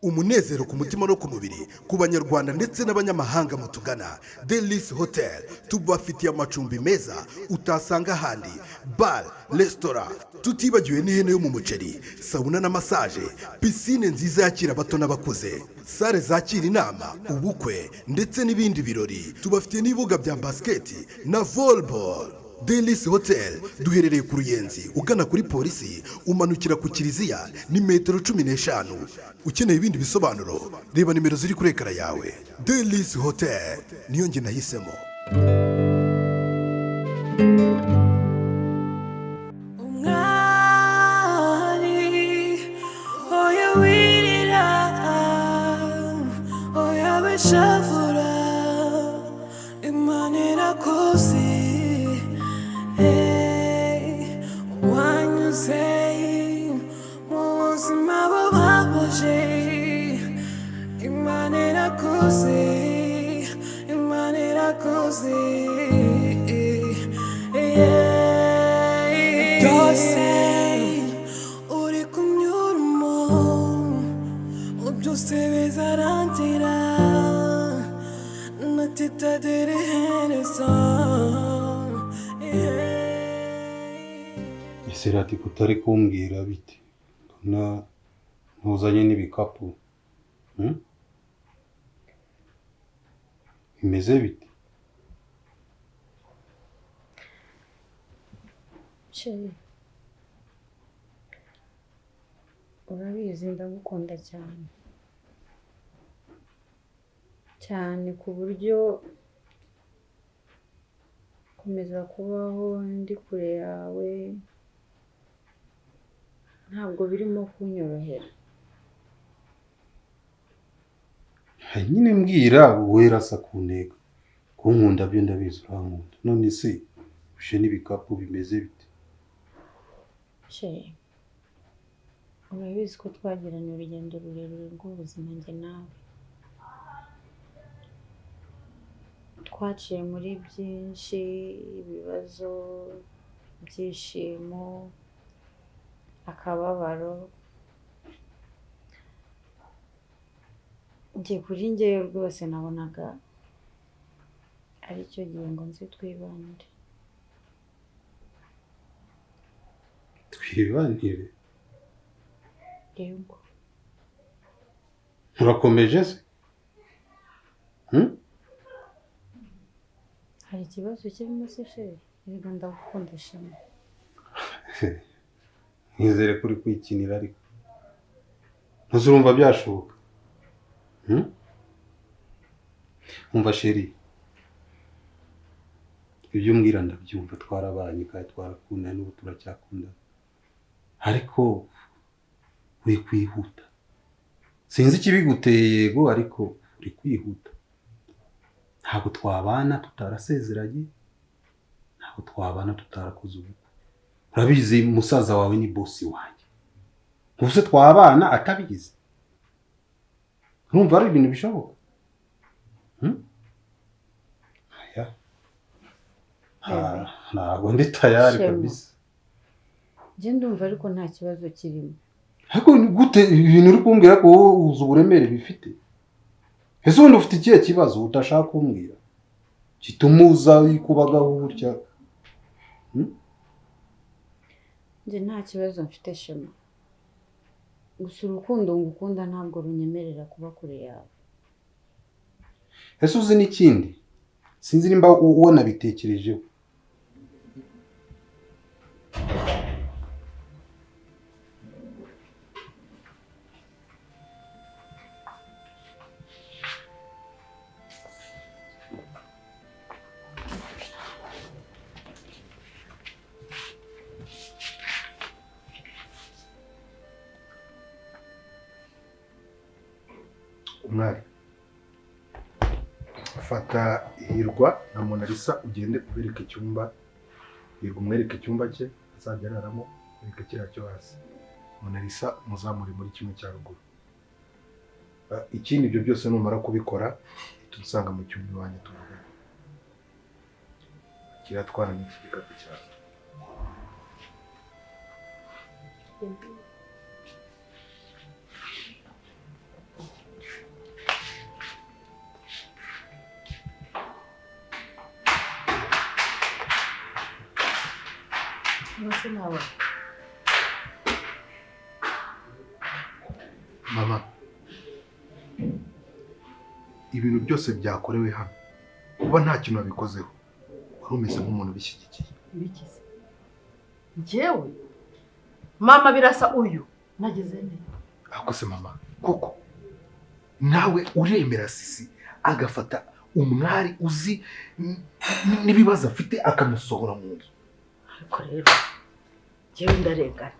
umunezero ku mutima no ku mubiri ku banyarwanda ndetse n'abanyamahanga mutugana. Delis Hotel tubafitiye amacumbi meza utasanga ahandi, bar, restaurant, tutibagiwe n'ihene yo mu muceri, sauna na massage, piscine nziza yakira abato n'abakuze, sale zakira inama, ubukwe ndetse n'ibindi birori. Tubafitiye n'ibibuga bya basketi na volleyball. Delis Hotel duherereye ku Ruyenzi ugana kuri polisi, umanukira ku Kiliziya ni metero 15. Ukeneye ibindi bisobanuro reba nimero ziri kuri ekara yawe. Delis Hotel niyo nge nahisemo. Ati kutari kumbwira biti ntuzanye n'ibikapu bimeze biti? Chérie, urabizi ndagukunda cyane ku buryo komeza kubaho ndi kure yawe ntabwo birimo kunyorohera. Nyine mbwira wera sa kuntega kunkunda byo ndabizi urankunda, none se ushe n'ibikapu bimeze bite? Chérie, urabizi ko twagiranye urugendo rurerure rw'ubuzima njye nawe, twaciye muri byinshi, ibibazo, ibyishimo, akababaro. Njye kuri njyewe rwose nabonaga ari cyo gihe ngo nzi twibanire. Twibanire? Yego. Urakomeje se? Hari ikibazo kirimo se chérie? Erega ndagukunda shema. Nizere kuri kwikinira ariko ntuzurumva byashoboka. Umva chérie, ibyo umbwira ndabyumva, twarabanye kandi twarakundana n'ubu turacyakundana, ariko uri kwihuta. Sinzi ikibiguteye yego, ariko uri kwihuta. Ntabwo twabana tutarasezeranye, ntabwo twabana tutarakoze ubukwe. Urabizi musaza wawe ni boss wanjye, ubuse twabana atabigize? Urumva ari ibintu bishoboka? Ntabwo ndi tayari kabisa. Njye ndumva ariko nta kibazo kirimo. Ariko gute ibintu uri kumbwira ko wowe uzi uburemere bifite? Ese ubundi ufite ikihe kibazo utashaka kumbwira gituma uza wikubagaho gutya? Njye nta kibazo mfite shema, gusa urukundo ngukunda ntabwo runyemerera kuba kure yawe. Ese uzi n'ikindi? Sinzi nimba ubona bitekerejeho. Umwari, fata Hirwa na Mona Lisa ugende ubereke icyumba. Hirwa umwereke icyumba cye azajya araramo, ubereke kiriya cyo hasi. Mona Lisa muzamure muri kimwe cya ruguru. Ikindi ibyo byose numara kubikora tudusanga mu cyumba iwanjye tuvuga. Kiratwara n'iki gikapu cyawe. ese nawe mama ibintu byose byakorewe hano kuba nta kintu wabikozeho wari umeze nk'umuntu ubishyigikiye. bikize njyewe mama birasa uyu nageze nte ahubwo se mama koko nawe uremera Sisi agafata umwari uzi n'ibibazo afite akamusohora mu nzu? ariko rero njyewe ndarengana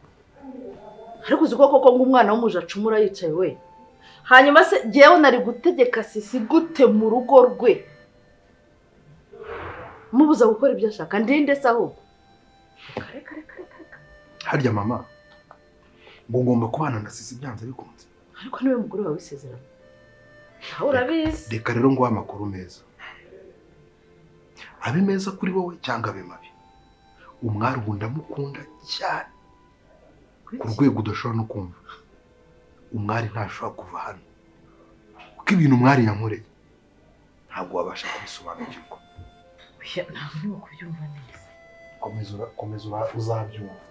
ariko uzi koko ngo umwana w'umuja acumura yicaye we hanyuma se njyewe nari gutegeka Sisi gute mu rugo rwe mubuza gukora ibyo ashaka ndinde se ahubwo kare harya mama ngo ngomba kubana na Sisi byanze bikunze, ariko niwe mugore wawe isezerano nawe urabizi. reka rero nguha amakuru meza, abe meza kuri wowe cyangwa abe mabi, umwari ubu ndamukunda cyane ku rwego udashobora no kumva. Umwari ntashobora kuva hano kuko ibintu umwari yankoreye ntabwo wabasha kubisobanukirwa. ntabwo urimo kubyumva neza. komeza uzabyumva.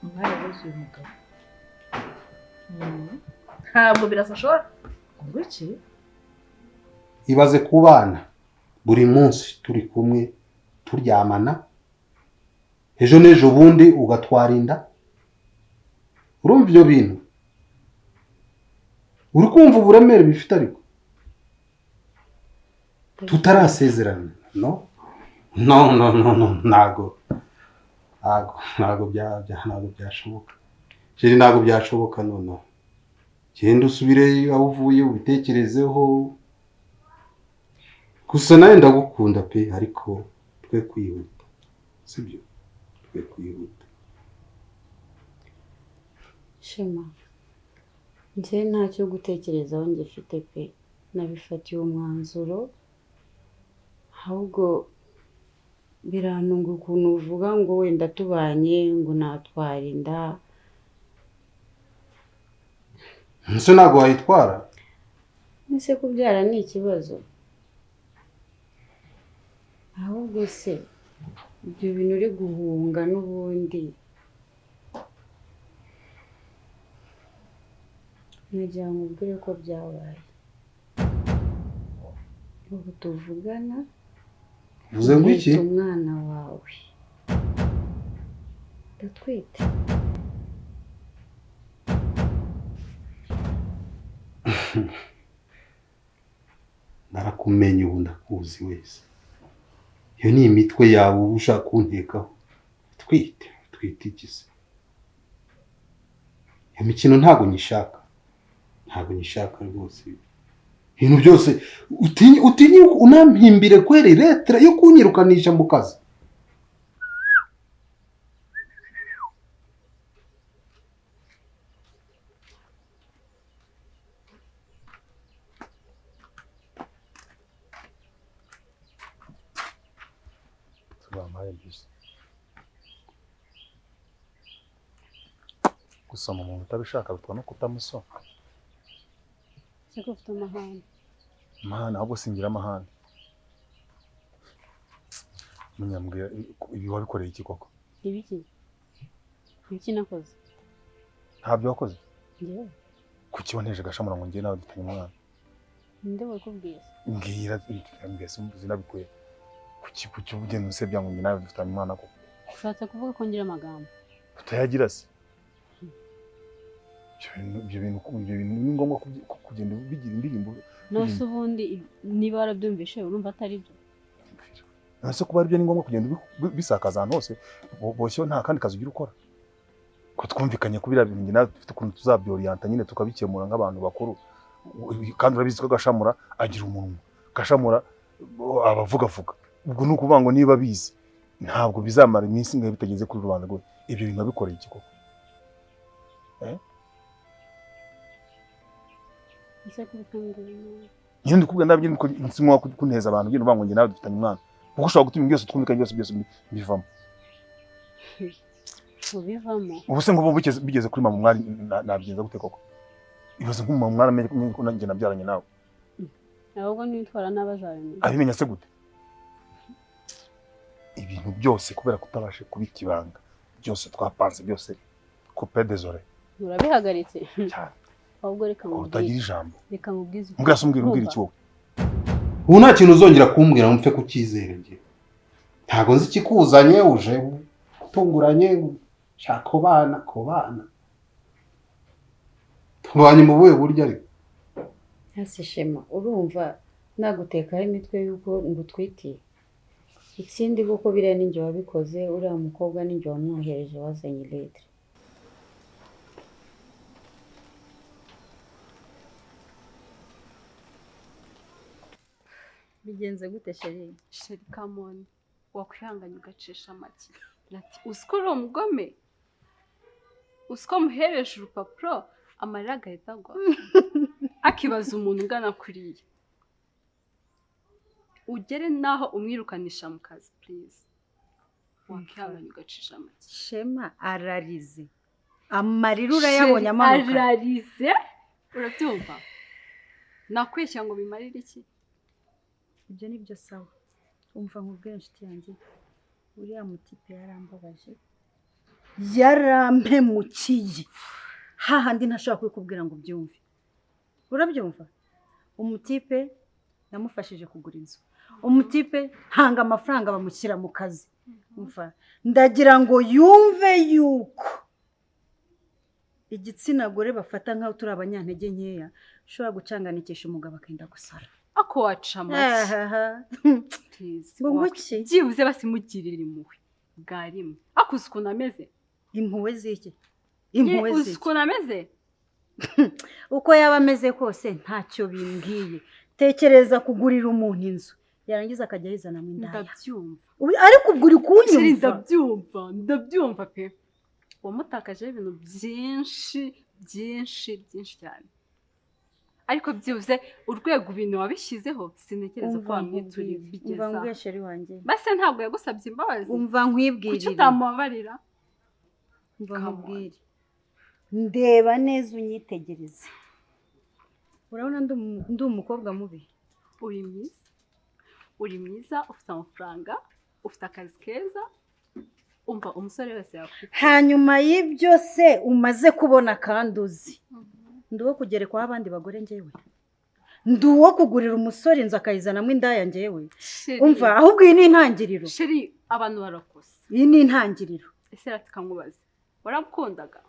umwari wese uyu mugabo ntabwo birasa ashobora ngo iki ibaze ku bana buri munsi turi kumwe turyamana, ejo n'ejo bundi ugatwara inda. urumva ibyo bintu? uri kumva uburemere bifite ariko tutarasezerana? ntabwo byashoboka. ntabwo byashoboka. noneho genda usubire aho uvuye ubitekerezeho. gusa nawe ndagukunda pe, ariko twe kwihuta, sibyo? twe kwihuta. Shema, njye ntacyo gutekerezaho ngifite pe, nabifatiye umwanzuro. ahubwo birantunga ukuntu uvuga ngo wenda tubanye ngo natwara inda. ese ntabwo wayitwara? Ese kubyara ni ikibazo? ahubwo se ibyo bintu uri guhunga n'ubundi nagira ngo ubwire ko byabaye. ubu tuvugana uvuze ngo iki? umwana wawe ndatwite. narakumenye ubu ndakuzi wese. iyo ni imitwe yawe uba ushaka kuntekaho. twite igize. iyo mikino ntabwo nyishaka rwose. ibintu byose utinye unampimbire kweri letre yo kunyirukanisha mu kazi. gusoma umuntu utabishaka bitwa no kutamusoma. Siko ufite amahane. ahubwo singira amahane. munyambwira ibi wabikoreye iki koko? ibiki nakoze? ntabyo wakoze. Njyewe kuki wanteje gashamura ngo njye nawe dufitanye umwana? ninde wakubwiye? mbwira zinabikuye. kuki ugenda usebya ngo njye nawe dufitanye umwana koko? ushatse kuvuga ko ngira amagambo utayagira se? ibyo bintu ni ngombwa kugenda bigira indirimbo. nose ubundi niba warabyumvishe urumva atari byo? nase kuba ari byo ni ngombwa kugenda bisakaza ahantu hose boshye nta kandi kazi ugira ukora. ko twumvikanye kubira bintu njye nawe dufite ukuntu tuzabyoriyanta nyine tukabikemura nk'abantu bakuru. kandi urabizi ko gashamura agira umunwa, gashamura abavugavuga. ubwo ni ukuvuga ngo niba bizi ntabwo bizamara iminsi ngaho bitageze kuri rubanda rwe. ibyo bintu bikoreye iki koko? nyine ndikubwira ndabyo niko nsimwa kuneza abantu ngene ubango nge nawe dufitanye umwana. kuko ushobora gutuma byose twumvikanye byose bivamo. ubivamo? ubu se ngo bigeze kuri mama mwari nabyenza gute koko? ibaze nk'umama mwari amenye ko nanjye nabyaranye nawe. ahubwo nitwara n'abazabimenya. abimenya se gute? ibintu byose kubera kutabasha kubika ibanga byose twapanze byose coupe désolé urabihagaritse cyane ahubwo reka utagira ijambo reka mubwize mbwira umbwira iki wowe ubu nta kintu uzongera kumbwira mpfe kucyizera njye ntabwo nzi ikikuzanye uje utunguranye shaka kubana tubanye mu buhe buryo ariko hasi Shema urumva nagutekaho imitwe y'uko ngutwitiye ikindi kuko biriya ninjye wabikoze uriya mukobwa ninjye wamwohereje wazanye letre bigenze gute sheri kamoni wakwihanganya ugacisha make ati uziko uri umugome uziko muhereje urupapuro amarira agahita agwa akibaza umuntu ungana kuriya ugere naho umwirukanisha mu kazi please wakwihanganya ugacisha make Shema ararize amarira urayabonye amanuka ararize urabyumva nakweshya ngo bimarire iki ibyo nibyo sawa umva nkubwire inshuti yanjye uriya mutipe yarambabaje yarampemukiye hahandi ntashobora kubikubwira ngo ubyumve urabyumva umutipe namufashije kugura inzu umutipe ntanga amafaranga bamushyira mu kazi umva ndagira ngo yumve yuko igitsina gore bafata nk'aho turi abanyantege nkeya ushobora gucanganisha umugabo akenda gusara ako waca make ngo nguki byibuze basimugirira impuhwe bwa rimwe akuze ukuntu ameze impuhwe z'iki uzi ukuntu ameze uko yaba ameze kose ntacyo bimbwiye tekereza kugurira umuntu inzu yarangiza akajya yizanamo indaya ndabyumva ariko ubwo uri kunyumva ndabyumva pe wamutakajeho ibintu byinshi cyane ariko byibuze urwego ibintu wabishyizeho sintekereza ko wamwituriye bigeza umva ngwesheri wanjye base ntabwo yagusabye imbabazi umva nkwibwirire kuki utamubabarira umva nkubwire ndeba neza unyitegereze urabona ndi umukobwa mubi uri mwiza ufite amafaranga ufite akazi keza umva umusore wese yakwita hanyuma y'ibyo se umaze kubona kandi uzi ndi uwo kugerekwaho abandi bagore njyewe ndi uwo kugurira umusore inzu akayizanamo indaya njyewe umva ahubwo iyi ni intangiriro sheri abantu barakosa iyi ni intangiriro ese ratika nkubaze waramukundaga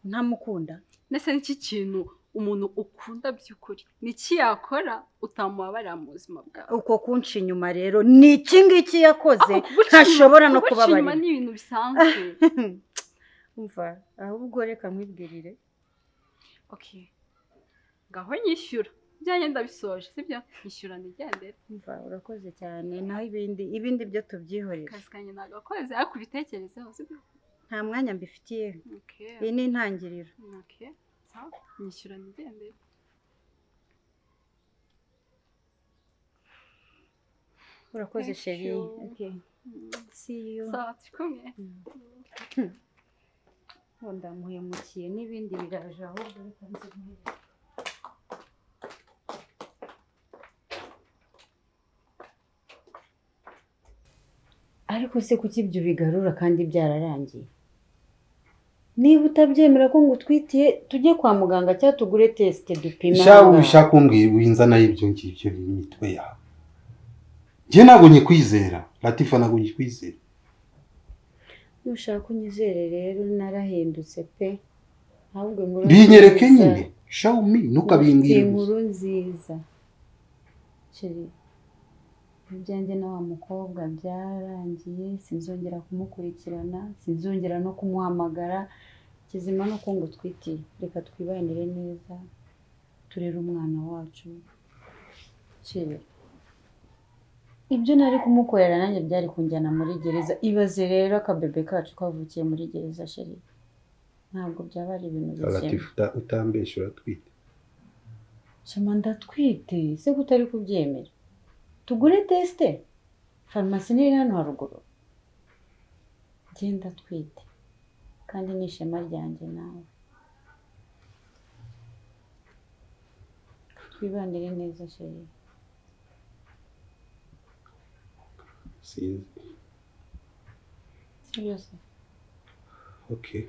ntamukunda ndetse n'iki kintu umuntu ukunda by'ukuri ni iki yakora utamubabarira mu buzima bwawe uko kunca inyuma rero ni iki ngiki yakoze ntashobora no kubabarira inyuma ni ibintu bisanzwe umva ahubwo reka nkwibwirire okay ngaho nyishyura byanjye ndabisoje sibyo nyishyura nigendere umva urakoze cyane naho ibindi byo tubyihorera akazi kanjye nagakoze ariko ubitekerezeho sibyo nta mwanya mbifitiye iyi ni intangiriro nyishyura nigendere urakoze sheri see you sawa turikumwe ndamuhemukiye n'ibindi biraje ahubwo reka nzimere ariko se kuki ibyo bigarura kandi byararangiye niba utabyemera ko ngutwitiye tujye kwa muganga cyangwa tugure tesite dupima shabu bishaka umbwira winzana y'ibyo ngibyo n'imitwe yawe njye ntabwo nyikwizera Latifa ntabwo nyikwizera nushaka unyizere rero narahindutse pe ahubwo inkuru binyereke nyine shawumi ntukabimbwire inkuru nziza sheri ibyanjye na wa mukobwa byarangiye sinzongera kumukurikirana sinzongera no kumuhamagara kizima no ko ngo twitiye reka twibanire neza turere umwana wacu sheri ibyo nari kumukorera nanjye byari kunjyana muri gereza ibaze rero akabebe kacu kavukiye muri gereza sheri ntabwo byaba ari ibintu bikemwe utambeshe uratwite shema ndatwite se kutari kubyemera tugure tesite farumasi ni hano haruguru genda twite kandi ni ishema ryanjye nawe twibanire neza sheri sinzi byose. Okay.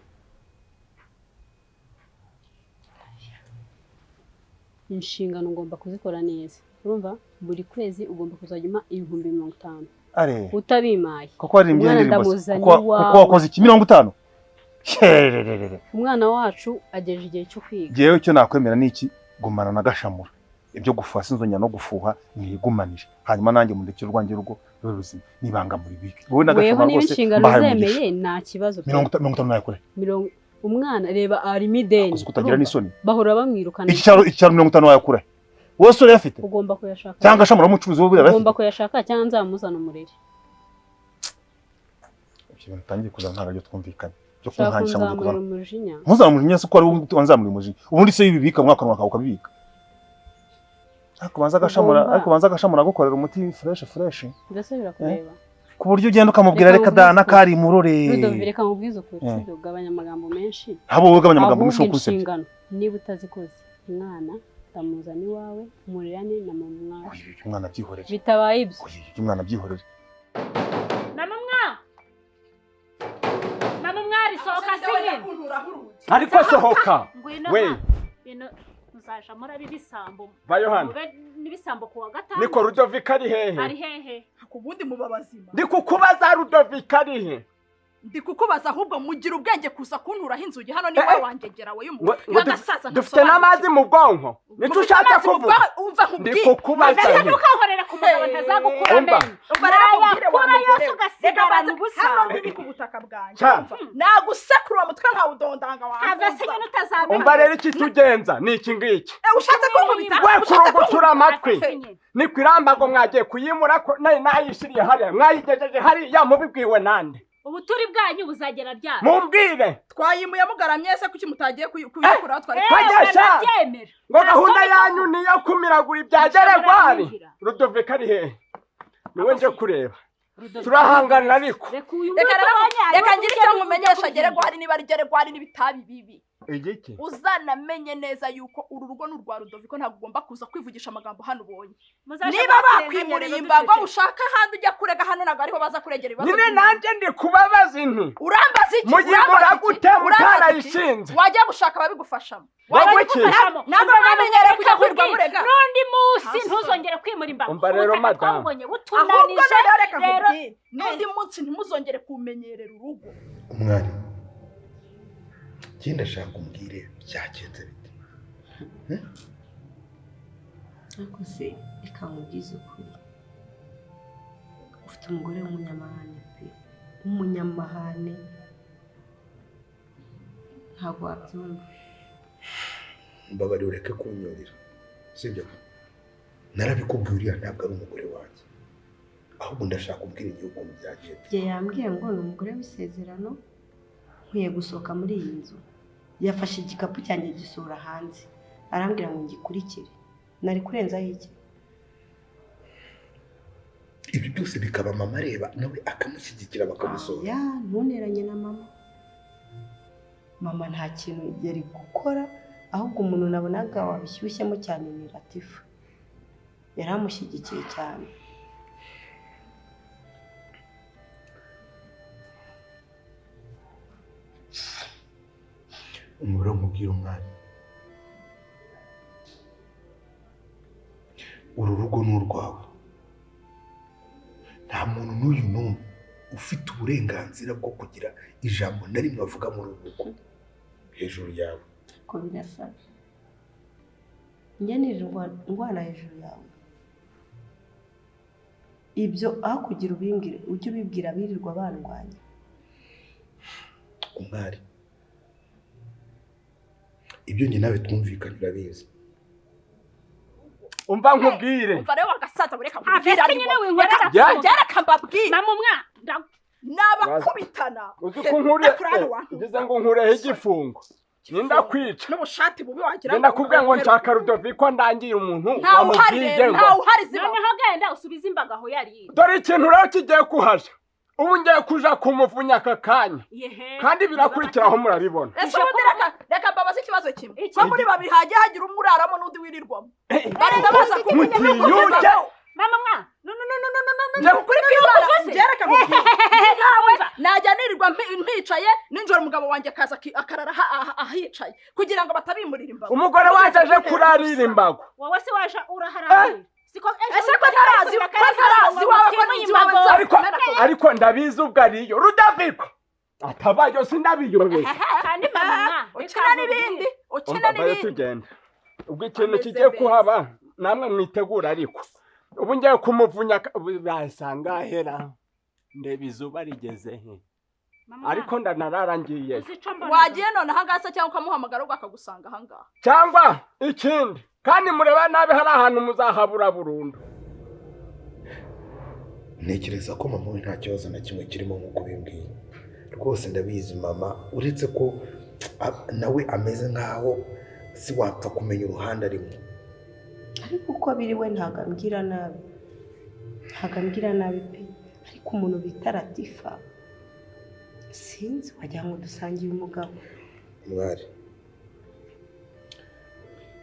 inshingano ugomba kuzikora neza urumva buri kwezi ugomba kuzajya umpa 50,000 are utabimaye kuko hari umwana imbyenderi ndamuzanye kuko wakoze iki 50 Shererere. umwana wacu ageje igihe cyo kwiga Jewe cyo nakwemera niki gumana na gashamura ibyo gufuha sinzonya no gufuha nigumanije hanyuma nanjye mu ndekero rwanjye rugo rw'ubuzima nibanga muri biki wowe na gashamura weho rwose n'inshingano zemeye nta kibazo 50 nakore umwana reba ari mideni kutagira n'isoni bahora bamwirukana icyaro 50 yakure wose uri afite ugomba kuyashaka cyangwa gashamura mucuruzi wo birafite ugomba kuyashaka cyangwa nzamuzana umurere ikintu tangiye kuzana ntabwo twumvikanye byo shaka kunkanisha mu nzamura gukora umujinya ntuzamurinya se ko ari wanzamura umujinya ubundi se bibika mwaka mwaka ukabibika ariko banza gashamura gukorera umuti fresh mbese birakureba ku buryo ugenda ukamubwira reka dana kari murore Rudovire kamubwiza ukuri ugabanya amagambo menshi habo ugabanya amagambo menshi ukuse niba utazikoze umwana tamuzana iwawe murirane na mama uyu umwana byihorere bitabaye ibyo uyu umwana byihorere mama mwari sohoka sinye ariko sohoka we bino muzaja muri bisambo bayo hano nibisambo kuwa gatanu niko Rudovika ari hehe ari hehe kubundi mubabazima ndikukubaza Rudovika ari he ndikukubaza ahubwo mugira ubwenge kuza kunturaho inzugi hano ni wowe wangegera we y'umugasaza dufite n'amazi mu bwonko nico ushatse kuvuga umva nkubwiye ndikukubaza ntukahorera ku mugabo ntazagukura amenyo umva rero nkubwire wa mugore ugasigarana ubusa hano ndi ku butaka bwanjye nagusekura uwo mutwe nkawudondanga wawe have se nyine utazamenya umva rero iki tugenza ni iki ngiki ushatse kunkubita we kurugutura amatwi niko irambago mwagiye kuyimura ko nayishiriye hariya mwayigejeje hariya mubibwiwe nande ubuturi bwanyu buzagera ryari mumbwire twayimuye mugaramye se kuki mutagiye kuyikura twari twabyemera ngo gahunda yanyu niyo kumiragura ibya Geregwari Rudovika ari hehe niwe nje kureba turahangana ariko reka ngira icyo nkumenyesha Geregwari niba ari Geregwari n'ibitabi bibi igiki uzanamenye neza yuko uru rugo n'urwa Rudoviko ntabwo ugomba kuza kwivugisha amagambo hano ubonye niba bakwimuriye imbago ushaka ahandi ujya kurega hano ntabwo ariho baza kuregera ibibazo nyine nanjye ndi kubabaza inti urambaza iki muyimura gute mutarayishinze wajya gushaka ababigufashamo wagukira ntabwo namenyere kujya kwirwa murega n'undi munsi ntuzongere kwimura imbago umva rero madamu butunanije rero n'undi munsi ntimuzongere kumenyerera urugo umwari genda shaka umbwire byagenze bite ariko se reka nkubwize ukuri ufite umugore w'umunyamahane pe w'umunyamahane ntabwo wabyumva mbabarira ureke kunyorera sibyo narabikubwiye uriya ntabwo ari umugore wanjye ahubwo ndashaka ubwira igihugu ukuntu byagenze igihe yambwiye ngo ni umugore w'isezerano nkwiye gusohoka muri iyi nzu yafashe igikapu cyanjye gisohora hanze arambwira ngo ngikurikire nari kurenzaho iki ibyo byose bikaba mama areba nawe akamushyigikira bakamusohora ya ntuneranye na mama nta kintu yari gukora ahubwo umuntu nabonaga wabishyushyemo cyane ni Latifa yari amushyigikiye cyane umubare umubwira umwanya uru rugo ni urwawe nta muntu n'uyu n'umwe ufite uburenganzira bwo kugira ijambo na rimwe avuga muri uru rugo hejuru yawe ko birasa njye ndwana hejuru yawe ibyo aho kugira ubimbwire ujye ubibwira birirwa bandwanya umwari ibyo njye nawe twumvikana urabizi umva nkubwire umva rero wagasaza bureka kubwira byareka mbabwire mama umwana nabakubitana uzi ko nkure ngeze ngo nkureho igifungo ninda kwica n'ubushati bubi wagira ngo nakubwiye ngo nshaka Rudoviko ndangiye umuntu wamubwiye ngo ntawe uhari ziba noneho genda usubiza imbaga aho yari dore ikintu rero kigiye kuhaja ubu ngiye kuja kumuvunya aka kanya kandi birakurikiraho murabibona ese reka mbabaze ikibazo kimwe ko muri babiri hagiye hagira umwe uraramo n'undi wirirwamo mutiyuke mama mwa no njye kuri kwibara ngereka nkubwira najya nirirwa mpicaye ninjoro umugabo wanjye akaza akarara ahicaye kugira ngo batabimurira imbago umugore waje aje kurarira imbago wowe se waje uraharara ese ko ntarazi ariko ndabizi ubwo ariyo Rudaviko atabayo sindabiyobeye kandi mama ukina n'ibindi tugenda ubwo ikintu kigiye kuhaba namwe mwitegura ariko ubu ngiye kumuvunya basanga hera ndeba izuba rigeze he ariko ndanararangiye wagiye none ahangase cyangwa ukamuhamagara ubwo akagusanga ahangaha cyangwa ikindi kandi mureba nabi hari ahantu muzahabura burundu. Ntekereza ko mama we nta kibazo na kimwe kirimo nk'uko bimbwiye rwose ndabizi mama uretse ko nawe ameze nkaho si wapfa kumenya uruhande arimo ariko uko biri we ntago ambwira nabi pe ariko umuntu bita Latifa sinzi wagira ngo dusangiye umugabo mwari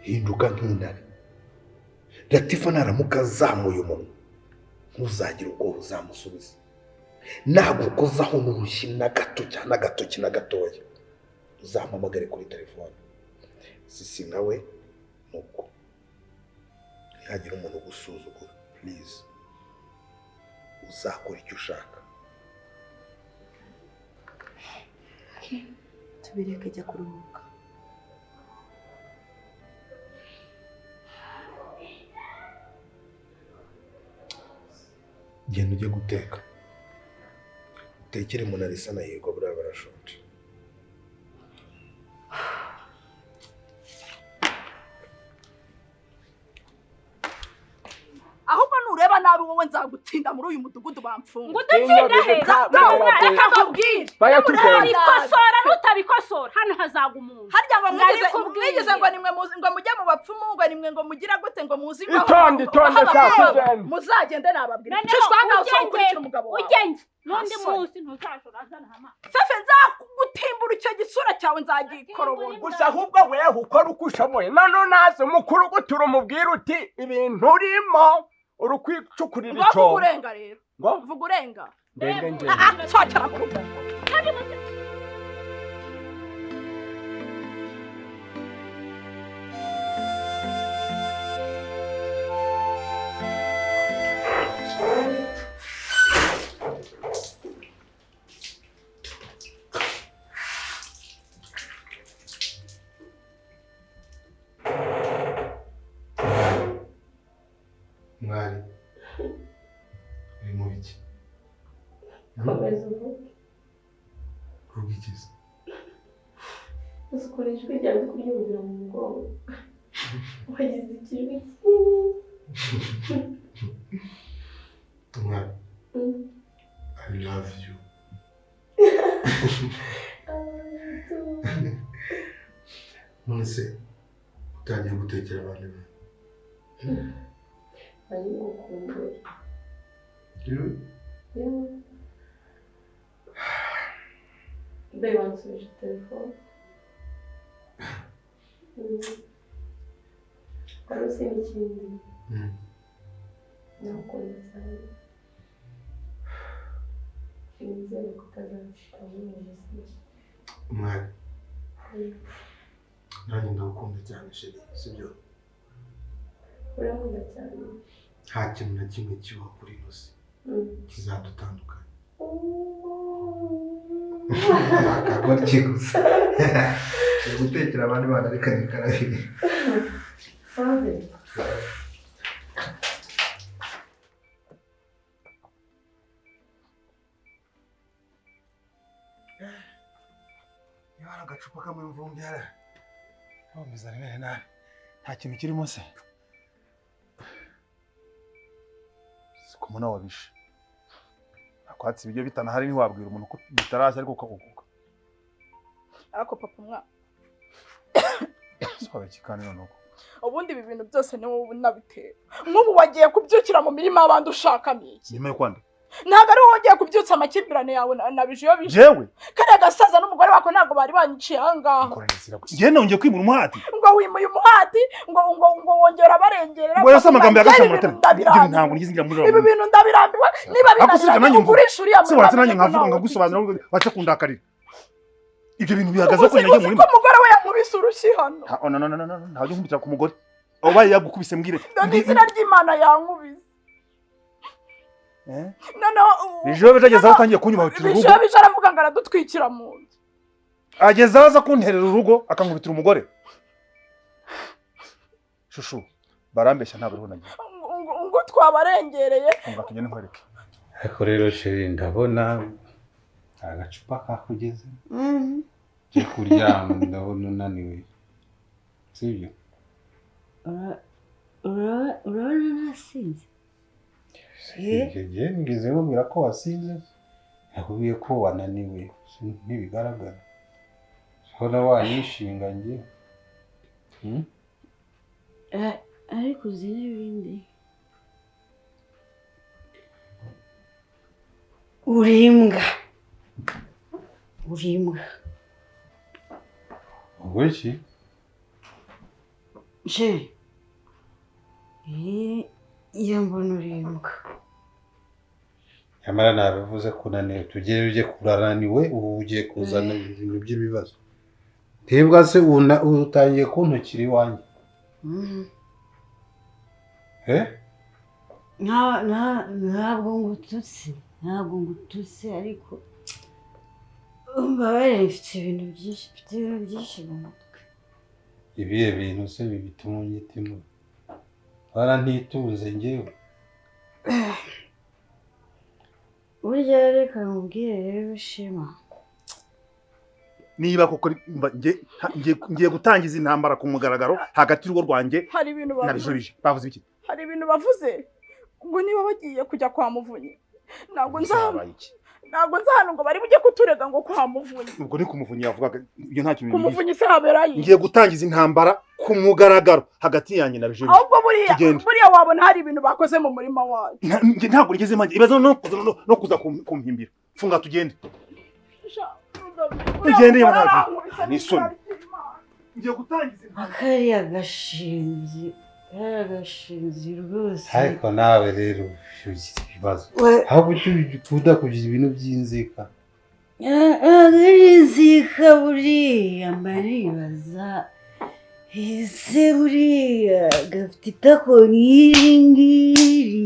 hinduka nk'intare Latifa naramuka azamuye umuntu ntuzagira ubwo uzamusubiza nagukozaho n'urushyi na gato cyane agatoki na gatoya uzampamagare kuri telefone sisi nawe nuko ntihagira umuntu ugusuzugura please uzakora icyo ushaka tubireke jya kuruhuka genda ujye guteka utekere Monalisa na Yego buriya barashonje ahubwo nureba nabi wowe nzagutsinda muri uyu mudugudu bamfunga ngutsinda he reka nkubwire ikosora nutabikosora hano hazaga umuntu harya ngo mwigeze ngo nimwe ngo mujye mu bapfumu ngo nimwe ngo mugira gute ngo muzi ngo itonde cyakugenda muzagende nababwira cyishwanga usokurikira umugabo wawe ugenge nundi munsi ntuzashora azana hama fefe nzagutimbura icyo gisura cyawe nzagikorobora gusa ahubwo wewe ukora uko ushoboye none naze mukuru gutura umubwira uti ibintu urimo urukwicukurira icyo vuga urenga rero ngo vuga urenga ndenge cyakira mu rugo mwari uri mu biki komeza uvuge vuga ikiza usukura ijwi ryawe kuryumvira mu mugongo wagize ikijwi mwari I love you none se utangiye gutekera abandi be ari gukumbura Babe wansubije telefone wari uzi n'ikindi nakunda cyane nizere ko utazanshika muri uwo musozi mwari nanjye ndagukunda cyane sheri sibyo uramunda cyane nta kintu na kimwe kibaho kuri ino si kizadutandukanya akagoryi gusa ni gutekera abandi bana ariko ni karabiri niba hari agacupa kamwe mvumbyara nkomeza rimwe nabi nta kintu kirimo se siko muna wabishe akwatsi ibyo bitanahari ntiwabwira umuntu ko bitarashya ariko ukagukuka ariko papa mwa sobe kikane none uko ubundi ibi bintu byose ni wowe nabitera nk'ubu wagiye kubyukira mu mirima y'abandi ushakamo iki nyuma yo kwanda ntabwo ari wowe ugiye kubyutsa amakimbirane yawe na bijiyo bije jewe kariya gasaza n'umugore wako ntabwo bari banyiciye aha ngaha njye nongeye kwimura umuhati ngo wimuye umuhati ngo wongera barengerera ngo yose amagambo yagasha mu matema ntabwo ngize ngira muri ibi bintu ndabirambiwe niba binaniranye kugurisha uriya muntu se nanjye nkavuga ngagusobanura wace kundakarira ibyo bintu bihagaze ko nagiye muri umugore we yankubise urushyi hano no ntabwo nkubitira ku mugore obaye yagukubise mbwire izina ry'Imana yankubise Bijo bitageze aho tangiye kunyubahutira urugo. Bijo aravuga ngo aradutwikira mu nzu. Ageze aza kunterera urugo akankubitira umugore. Shushu barambeshya ntabwo ariho nagiye. Ngo twabarengereye. Ngo tugende nkwereke. Ariko rero sheri ndabona agacupa kakugeze. Cyo kuryama ndabona unaniwe. Sibyo? Urabona nasinze. Ngeze mubwira ko wasinze nakubwiye ko wananiwe ntibigaragara hona wanishinga nge ariko uzi n'ibindi urimbwa ubwo iki iyo mbona urimbwa nyamara nabivuze ko unaniwe tugere ujye kurananiwe ubu ugiye kuzana ibintu by'ibibazo ntibwa se utangiye kuntukira iwanjye ntabwo ngututse ariko mbabarire mfite ibintu byinshi mu mutwe ibihe bintu se bituma unyitima ntitunze ngewe burya reka nkubwire rero Shema niba koko ngiye gutangiza intambara ku mugaragaro hagati y'urugo rwanjye nabijurije bavuze iki hari ibintu bavuze ngo niba bagiye kujya kwa Muvunyi ntabwo nzahano ngo bari bujye kuturega ngo kwa Muvunyi ubwo ni ku Muvunyi yavugaga ibyo nta kintu ku Muvunyi se haberayo ngiye gutangiza intambara ku mugaragaro hagati yanjye na bijurije ahubwo buriya wabona hari ibintu bakoze mu murima wacu ntabwo rigeze manje ibazo no kuza kumpimbira funga tugende tugende y'amahanga ni soni ngiye gutangiza akariya gashinzi rwose ariko nawe rero ugize ibibazo ahubwo ukunda kugira ibintu by'inzika inzika buriya mbaribaza ese buriya gafite itako nk'iri ngiri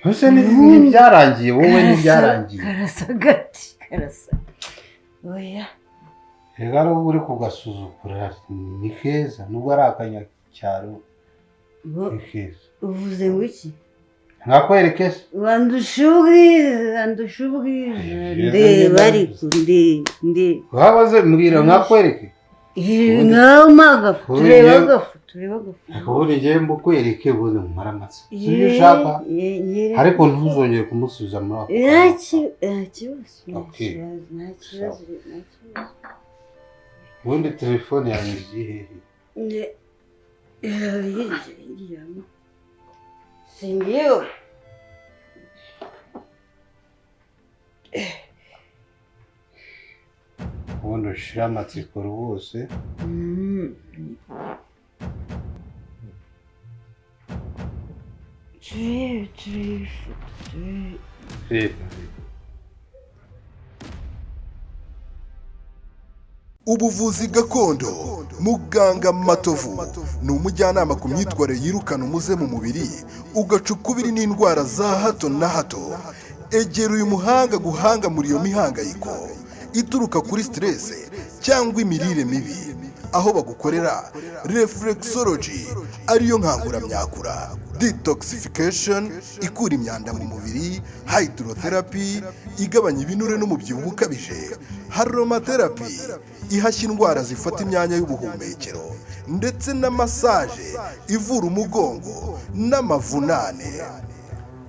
ese ntibyarangiye wowe ntibyarangiye karasa gati oya reka rero uri kugasuzugura ni keza nubwo ari akanyacyaro ni keza uvuze ngo iki nkakwereke se wandusha ubwiza ndeba ariko ndeba wabaze mbwira nkakwereke nawe magafu tureba agafu ubundi ngewe mbukwereke ubundi mumara amatsi sibyo ushaka ariko ntuzongere kumusubiza muri ako nta kibazo ubundi telefone yanjye iri hehe singiyo ubundi ushira amatsiko rwose ubuvuzi gakondo muganga Matovu ni umujyanama ku myitwarire yirukana umuze mu mubiri ugaca ukubiri n'indwara za hato na hato egera uyu muhanga guhanga muri iyo mihangayiko ituruka kuri stress cyangwa imirire mibi aho bagukorera reflexology ariyo nkanguramyakura detoxification ikura imyanda mu mubiri hydrotherapy igabanya ibinure n'umubyibuho ukabije aromatherapy ihashya indwara zifata imyanya y'ubuhumekero ndetse na massage ivura umugongo n'amavunane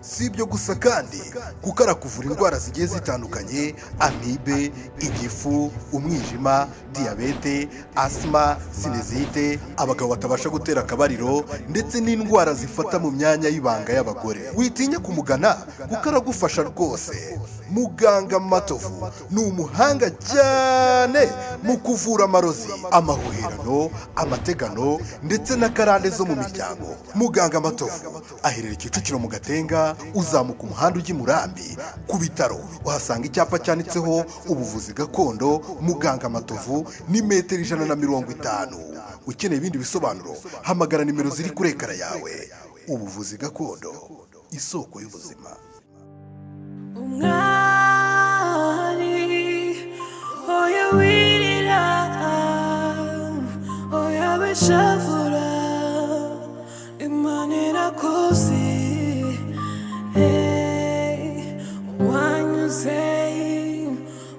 si ibyo gusa kandi kuko arakuvura indwara zigiye zitandukanye, amibe, igifu, umwijima, diyabete, asima, sinezite, abagabo batabasha gutera akabariro ndetse n'indwara zifata mu myanya y'ibanga y'abagore. Witinya kumugana kuko aragufasha rwose. Muganga Matovu ni umuhanga cyane mu kuvura amarozi, amahuherano, amategano ndetse na karande zo mu miryango. Muganga Matovu aherereye Kicukiro mu Gatenga, uzamuka umuhanda ujya i Murambi. Ku bitaro uhasanga icyapa cyanditseho ubuvuzi gakondo. Muganga Matovu ni metero 150. Ukeneye ibindi bisobanuro hamagara nimero ziri kuri ekara yawe. Ubuvuzi gakondo, isoko y'ubuzima. Oya wirira, oya beshavura, Imana irakoze, wanyuze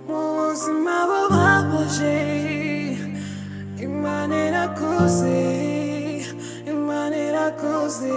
mu buzima bubabaje, Imana irakoze, Imana irakoze.